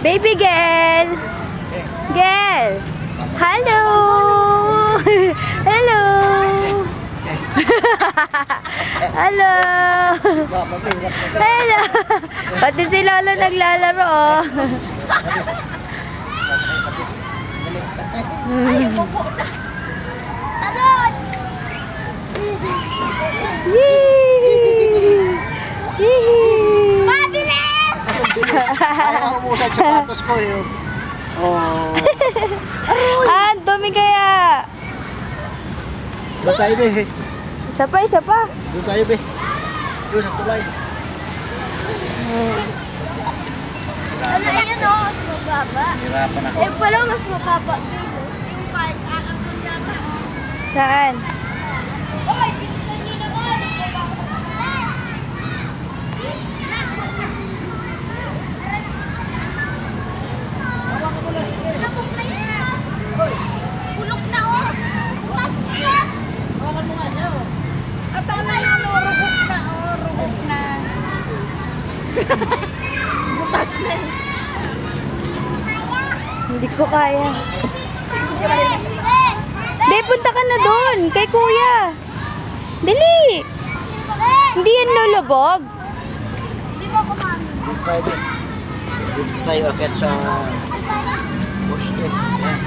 Baby girl! Girl! Hello! Hello! Hello! Hello! Pati si Lolo naglalaro, oh. Mabilis! Ayaw mo sa sapatos ko yun. Oh. Ah, dumi kaya. Doon tayo, be. Isa pa, isa pa. Doon tayo, be. Doon sa tulay. Ano yun, o? Mas mababa. Hirapan ako. Eh, pala mas mababa din. Yung park, aangkon yata. Saan? Oy, bilisan nyo naman. Bulok na, o. Butas niya. Hawakan mo nga siya, oh. At tama yan, oh. Rugok na, oh. Rugok na. Butas na eh. Hindi ko kaya. Be, punta ka na doon. Kay kuya. Dali. Hindi yan lulubog. Hindi mo ako mami. Doon tayo, be. Doon tayo akit sa poste. Yan.